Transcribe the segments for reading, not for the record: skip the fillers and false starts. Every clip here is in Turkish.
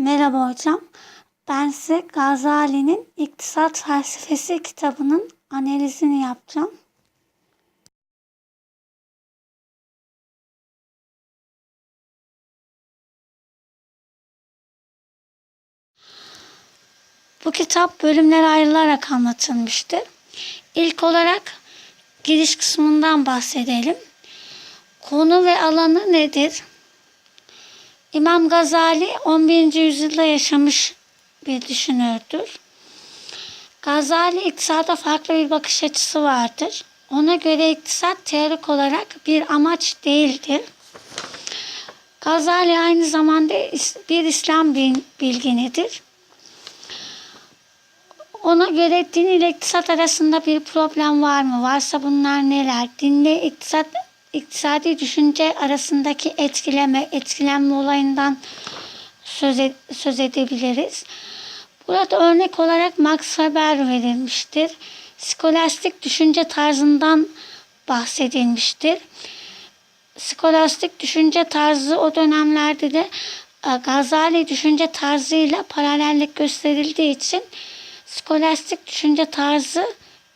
Merhaba hocam. Ben size Gazali'nin İktisat Felsefesi kitabının analizini yapacağım. Bu kitap bölümlere ayrılarak anlatılmıştır. İlk olarak giriş kısmından bahsedelim. Konu ve alanı nedir? İmam Gazali 11. yüzyılda yaşamış bir düşünürdür. Gazali iktisada farklı bir bakış açısı vardır. Ona göre iktisat teorik olarak bir amaç değildir. Gazali aynı zamanda bir İslam bilginidir. Ona göre din ile iktisat arasında bir problem var mı? Varsa bunlar neler? Dinle iktisadi düşünce arasındaki etkilenme olayından söz edebiliriz. Burada örnek olarak Max Weber verilmiştir. Skolastik düşünce tarzından bahsedilmiştir. Skolastik düşünce tarzı o dönemlerde de Gazali düşünce tarzıyla paralellik gösterildiği için skolastik düşünce tarzı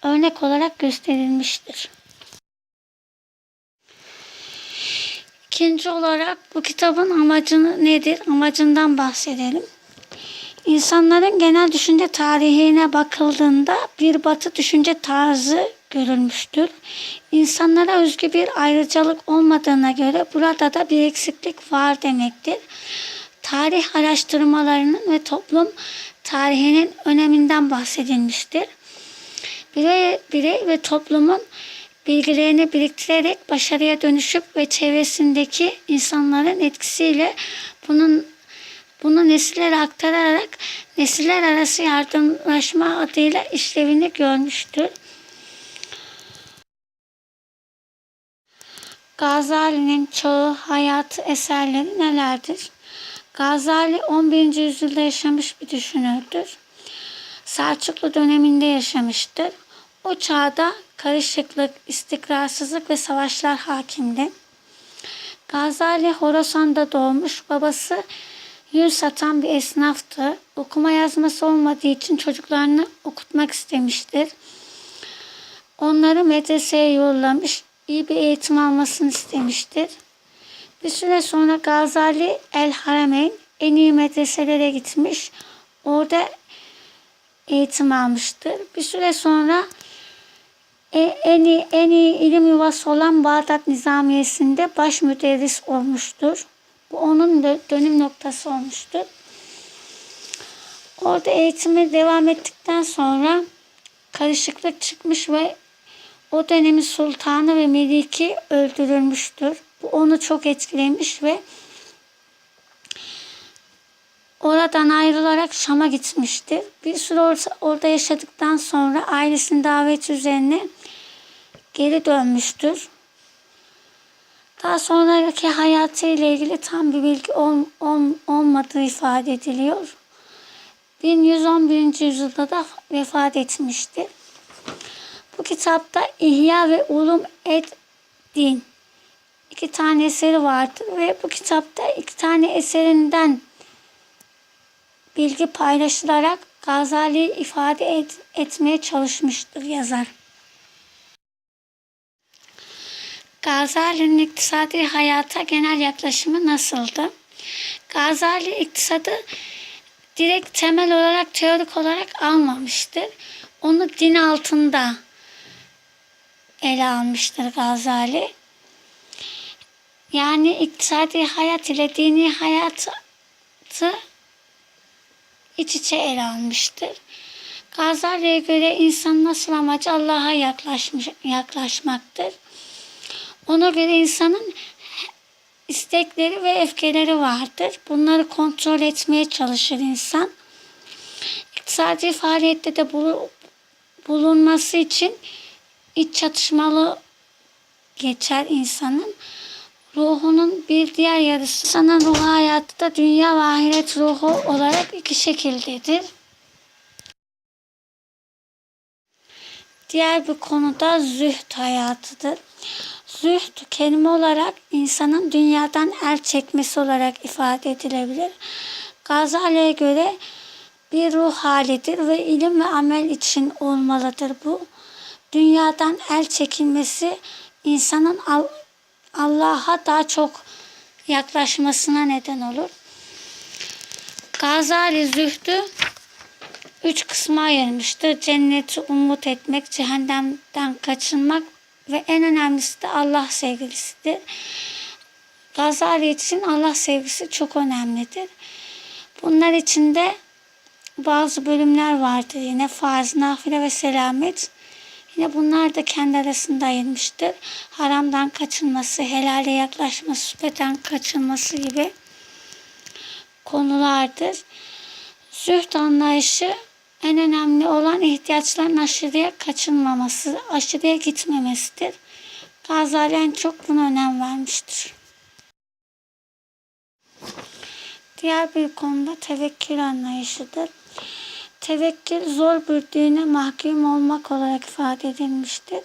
örnek olarak gösterilmiştir. İkinci olarak bu kitabın amacı nedir? Amacından bahsedelim. İnsanların genel düşünce tarihine bakıldığında bir batı düşünce tarzı görülmüştür. İnsanlara özgü bir ayrıcalık olmadığına göre burada da bir eksiklik var demektir. Tarih araştırmalarının ve toplum tarihinin öneminden bahsedilmiştir. Birey ve toplumun bilgilerini biriktirerek başarıya dönüşüp ve çevresindeki insanların etkisiyle bunu nesillere aktararak nesiller arası yardımlaşma adıyla işlevini görmüştür. Gazali'nin çağı, hayatı, eserleri nelerdir? Gazali 11. yüzyılda yaşamış bir düşünürdür. Selçuklu döneminde yaşamıştır. O çağda karışıklık, istikrarsızlık ve savaşlar hakimdi. Gazali Horasan'da doğmuş, babası yün satan bir esnaftı. Okuma yazması olmadığı için çocuklarını okutmak istemiştir. Onları medreseye yollamış, iyi bir eğitim almasını istemiştir. Bir süre sonra Gazali El Harameyn en iyi medreselere gitmiş. Orada eğitim almıştır. Bir süre sonra en iyi ilim yuvası olan Bağdat Nizamiyesi'nde baş müderris olmuştur. Bu onun dönüm noktası olmuştur. Orada eğitimi devam ettikten sonra karışıklık çıkmış ve o dönemin sultanı ve meliki öldürülmüştür. Bu onu çok etkilemiş ve oradan ayrılarak Şam'a gitmiştir. Bir süre orada yaşadıktan sonra ailesinin daveti üzerine geri dönmüştür. Daha sonraki hayatı ile ilgili tam bir bilgi olmadığı ifade ediliyor. 1111. yüzyılda da vefat etmiştir. Bu kitapta İhya ve Ulum Din 2 tane eseri vardır ve bu kitapta 2 tane eserinden bilgi paylaşılarak Gazali'yi ifade etmeye çalışmıştır yazar. Gazali'nin iktisadi hayata genel yaklaşımı nasıldı? Gazali iktisadı direkt temel olarak teorik olarak almamıştır. Onu din altında ele almıştır Gazali. Yani iktisadi hayat ile dini hayatı iç içe ele almıştır. Gazali'ye göre insanın asıl amacı Allah'a yaklaşmaktır. Ona göre insanın istekleri ve öfkeleri vardır. Bunları kontrol etmeye çalışır insan. İktisadi faaliyette de bulunması için iç çatışmalı geçer insanın. Ruhunun bir diğer yarısı. İnsanın ruh hayatı da dünya ve ahiret ruhu olarak 2 şekildedir. Diğer bir konu da zühd hayatıdır. Zühd kelime olarak insanın dünyadan el çekmesi olarak ifade edilebilir. Gazali'ye göre bir ruh halidir ve ilim ve amel için olmalıdır bu. Dünyadan el çekilmesi insanın Allah'a daha çok yaklaşmasına neden olur. Gazali zühdü 3 kısma ayırmıştır. Cenneti umut etmek, cehennemden kaçınmak ve en önemlisi de Allah sevgisidir. Gazali için Allah sevgisi çok önemlidir. Bunlar içinde bazı bölümler vardır. Yine farz, nafile ve selamet. Yine bunlar da kendi arasında ayırmıştır. Haramdan kaçınması, helale yaklaşması, sübheten kaçınması gibi konulardır. Zühd anlayışı en önemli olan ihtiyaçların aşırıya kaçınmaması, aşırıya gitmemesidir. Gazali en çok buna önem vermiştir. Diğer bir konuda tevekkül anlayışıdır. Tevekkül zor bir düğüne mahkum olmak olarak ifade edilmiştir.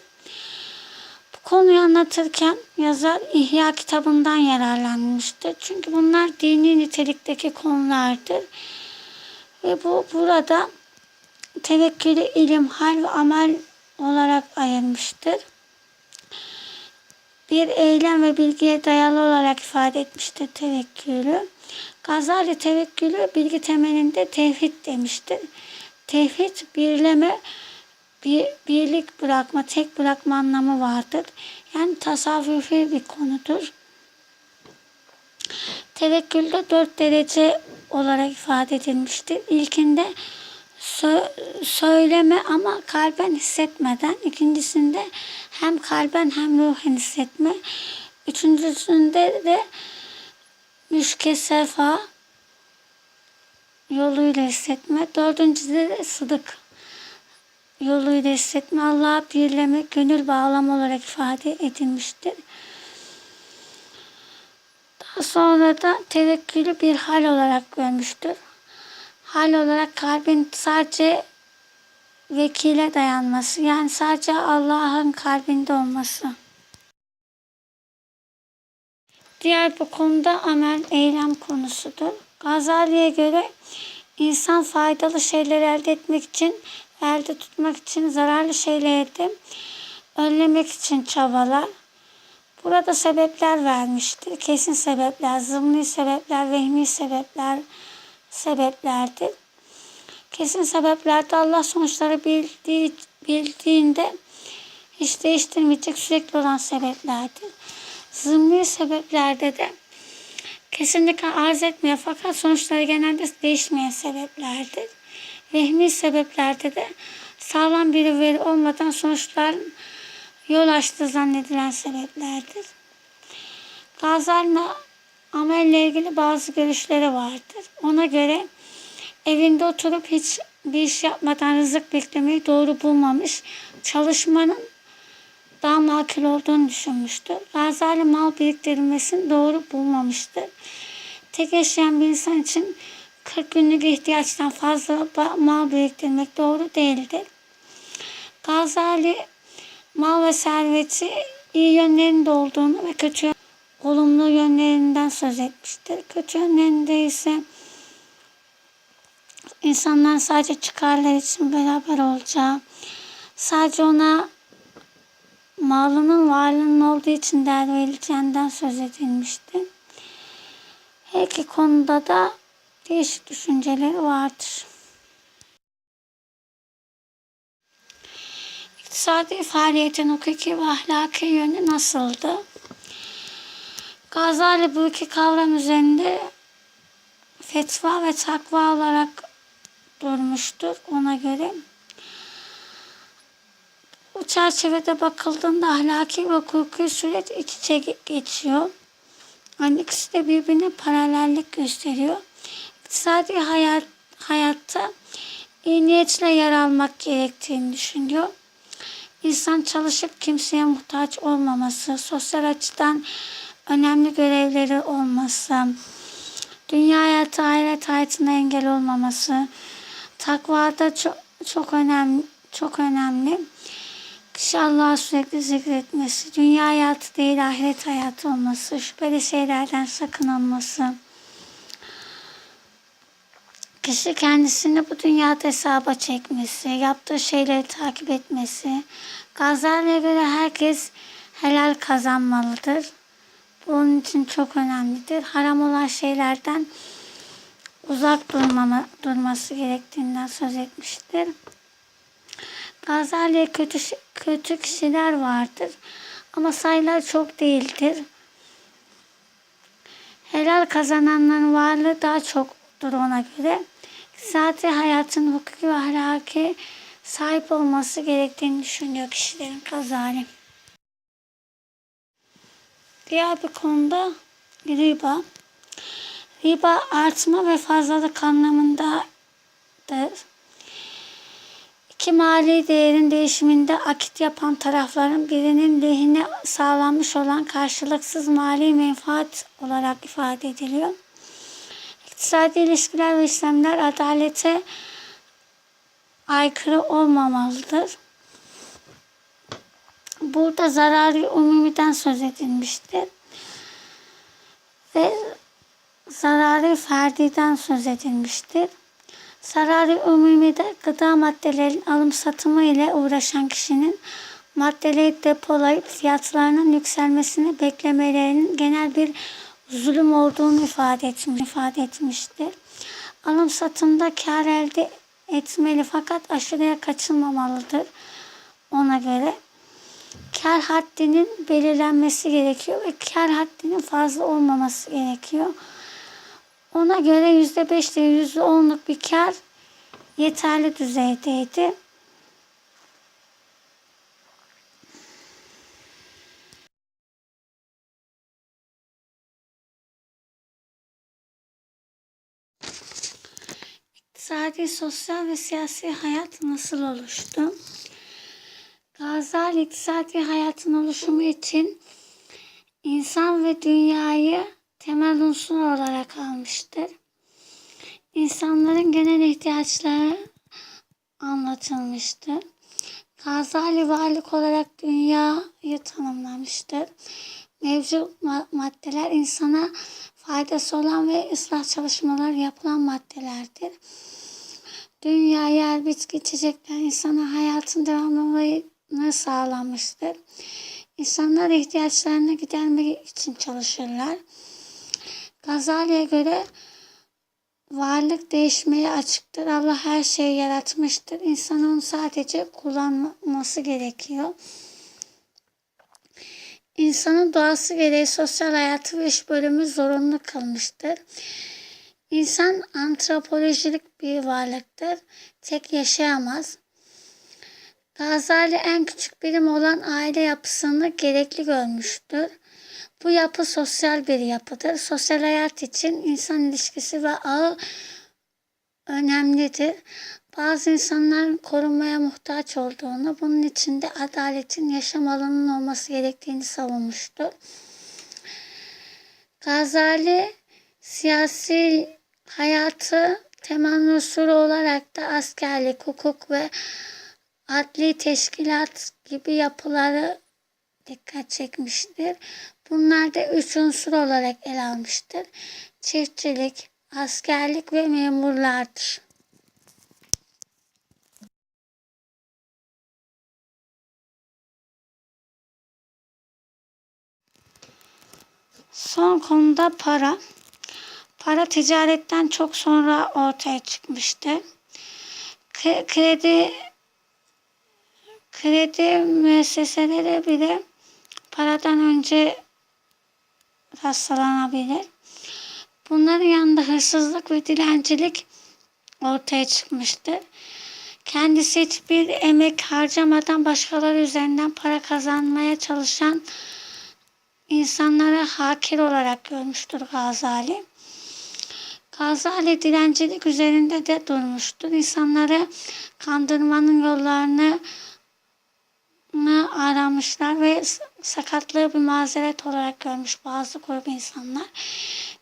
Bu konuyu anlatırken yazar İhya kitabından yararlanmıştır. Çünkü bunlar dini nitelikteki konulardır. Ve burada tevekkülü ilim, hal ve amel olarak ayırmıştır. Bir eylem ve bilgiye dayalı olarak ifade etmiştir tevekkülü. Gazali tevekkülü bilgi temelinde tevhid demiştir. Tevhid birleme, birlik bırakma, tek bırakma anlamı vardır. Yani tasavvufi bir konudur. Tevekkülde 4 derece olarak ifade edilmiştir. İlkinde söyleme ama kalben hissetmeden. İkincisinde hem kalben hem ruhen hissetme. Üçüncüsünde de müşkesefa yoluyla hissetme. Dördüncüsünde de sıdık yoluyla hissetme. Allah'a birleme, gönül bağlama olarak ifade edilmiştir. Daha sonra da tevekkülü bir hal olarak görmüştür. Hal olarak kalbin sadece vekile dayanması, yani sadece Allah'ın kalbinde olması. Diğer bir konuda amel, eylem konusudur. Gazali'ye göre insan faydalı şeyleri elde etmek için, elde tutmak için zararlı şeyleri de önlemek için çabalar. Burada sebepler vermiştir. Kesin sebepler, zımni sebepler, vehmi sebeplerdir. Kesin sebeplerde Allah sonuçları bildiğinde hiç değiştirmeyecek sürekli olan sebeplerdir. Zımni sebeplerde de kesinlikle arz etmiyor fakat sonuçları genelde değişmeyen sebeplerdir. Vehmi sebeplerde de sağlam bir veri olmadan sonuçların yol açtığı zannedilen sebeplerdir. Gazali'nin amelle ilgili bazı görüşleri vardır. Ona göre evinde oturup hiç bir iş yapmadan rızık beklemeyi doğru bulmamış, çalışmanın daha makul olduğunu düşünmüştür. Gazali mal biriktirilmesini doğru bulmamıştır. Tek yaşayan bir insan için 40 günlük ihtiyaçtan fazla mal biriktirmek doğru değildir. Gazali mal ve serveti iyi yönlerinde olduğunu ve kötü olumlu yönlerinden söz etmiştir. Kötü yönlerinde ise insanlar sadece çıkarlar için beraber olacağı, sadece ona malının varlığının olduğu için değer verileceğinden söz edilmiştir. Her iki konuda da değişik düşünceleri vardır. İktisadi faaliyetin hukuki ve ahlaki yönü nasıldı? Gazali bu iki kavram üzerinde fetva ve takva olarak durmuştur ona göre. Bu çerçevede bakıldığında ahlaki ve hukuki süreç iç içe geçiyor. Yani ikisi de birbirine paralellik gösteriyor. İktisadi hayatta iyi niyetle yer almak gerektiğini düşünüyor. İnsan çalışıp kimseye muhtaç olmaması, sosyal açıdan önemli görevleri olması, dünya hayatı, ahiret hayatına engel olmaması, takvada çok önemli. Kişi Allah'ı sürekli zikretmesi, dünya hayatı değil ahiret hayatı olması, şüpheli şeylerden sakınılması, kişi kendisini bu dünyada hesaba çekmesi, yaptığı şeyleri takip etmesi. Gazali'ye göre herkes helal kazanmalıdır. Bu onun için çok önemlidir. Haram olan şeylerden uzak durması gerektiğinden söz etmiştir. Gazali'ye kötü kişiler vardır ama sayıları çok değildir. Helal kazananların varlığı daha çoktur ona göre. Zaten hayatın hukuki ve ahlaki sahip olması gerektiğini düşünüyor kişilerin Gazali. Diğer bir konuda riba. Riba artma ve fazlalık anlamındadır. İki mali değerin değişiminde akit yapan tarafların birinin lehine sağlanmış olan karşılıksız mali menfaat olarak ifade ediliyor. İktisadi ilişkiler ve işlemler adalete aykırı olmamalıdır. Burada zararı umumiden söz edilmiştir. Ve zararı ferdiden söz edilmiştir. Zararı umumide gıda maddelerinin alım satımı ile uğraşan kişinin maddeleri depolayıp fiyatlarının yükselmesini beklemelerinin genel bir zulüm olduğunu ifade etmiştir. Alım satımda kar elde etmeli fakat aşırıya kaçınmamalıdır. Ona göre kar haddinin belirlenmesi gerekiyor ve kar haddinin fazla olmaması gerekiyor. Ona göre %5 ile %10'luk bir kar yeterli düzeydeydi. İktisadi, sosyal ve siyasi hayat nasıl oluştu? Gazali iktisadi hayatın oluşumu için insan ve dünyayı temel unsur olarak almıştır. İnsanların genel ihtiyaçları anlatılmıştır. Gazali varlık olarak dünyayı tanımlamıştır. Mevcut maddeler insana faydası olan ve ıslah çalışmaları yapılan maddelerdir. Dünya, yer, bitki, içecekler insana hayatın devamlılığını sağlamıştır. İnsanlar ihtiyaçlarını gidermek için çalışırlar. Gazali'ye göre varlık değişmeye açıktır. Allah her şeyi yaratmıştır. İnsan onu sadece kullanması gerekiyor. İnsanın doğası gereği sosyal hayatı ve iş bölümü zorunlu kılmıştır. İnsan antropolojik bir varlıktır. Tek yaşayamaz. Gazali en küçük birim olan aile yapısını gerekli görmüştür. Bu yapı sosyal bir yapıdır. Sosyal hayat için insan ilişkisi ve ağı önemlidir. Bazı insanların korunmaya muhtaç olduğunu, bunun için de adaletin yaşam alanının olması gerektiğini savunmuştur. Gazali siyasi hayatı temel unsuru olarak da askerlik, hukuk ve adli teşkilat gibi yapıları dikkat çekmiştir. Bunlar da 3 unsur olarak ele almıştır. Çiftçilik, askerlik ve memurlardır. Son konuda para. Para ticaretten çok sonra ortaya çıkmıştı. Kredi müesseseleri bile paradan önce rastlanabilir. Bunların yanında hırsızlık ve dilencilik ortaya çıkmıştır. Kendisi hiçbir emek harcamadan başkaları üzerinden para kazanmaya çalışan insanlara hakir olarak görmüştür Gazali. Gazali dilencilik üzerinde de durmuştur. İnsanları kandırmanın yollarını aramışlar ve sakatlığı bir mazeret olarak görmüş bazı grup insanlar.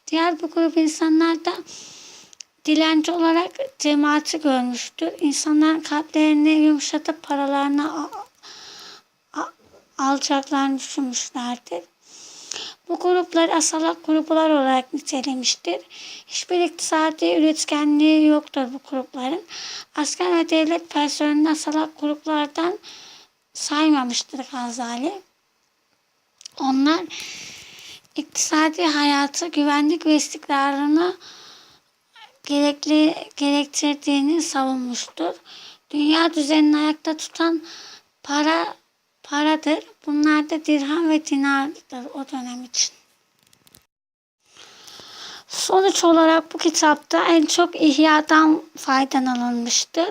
Diğer bir grup insanlar da dilenci olarak cemaati görmüştür. İnsanların kalplerini yumuşatıp paralarını alacaklarını düşünmüşlerdir. Bu grupları asalak gruplar olarak nitelemiştir. Hiçbir iktisadi üretkenliği yoktur bu grupların. Asker ve devlet personelini asalak gruplardan saymamıştır Gazali. Onlar iktisadi hayatı, güvenlik ve istikrarını gerektirdiğini savunmuştur. Dünya düzenini ayakta tutan paradır. Bunlar da dirham ve dinardır o dönem için. Sonuç olarak bu kitapta en çok İhya'dan faydalanılmıştır.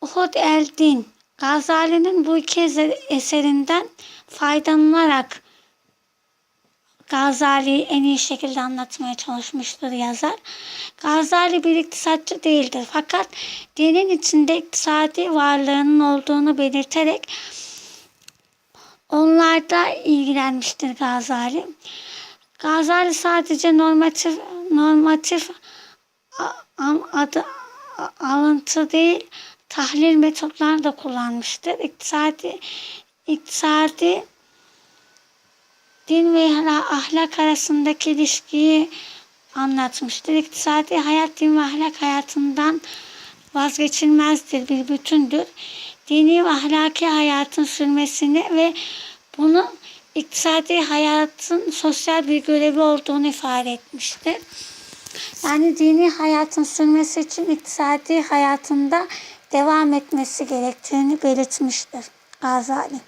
Uhud el-Din, Gazali'nin bu iki eserinden faydalanarak Gazali'yi en iyi şekilde anlatmaya çalışmıştır yazar. Gazali bir iktisatçı değildir fakat dinin içinde iktisadi varlığının olduğunu belirterek onlarda ilgilenmiştir Gazali. Gazali sadece normatif alıntı değil, tahlil metotlarını da kullanmıştır. İktisadi din ve ahlak arasındaki ilişkiyi anlatmıştır. İktisadi hayat din ve ahlak hayatından vazgeçilmezdir, bir bütündür. Dini ve ahlaki hayatın sürmesini ve bunu iktisadi hayatın sosyal bir görevi olduğunu ifade etmiştir. Yani dini hayatın sürmesi için iktisadi hayatında devam etmesi gerektiğini belirtmiştir Gazali.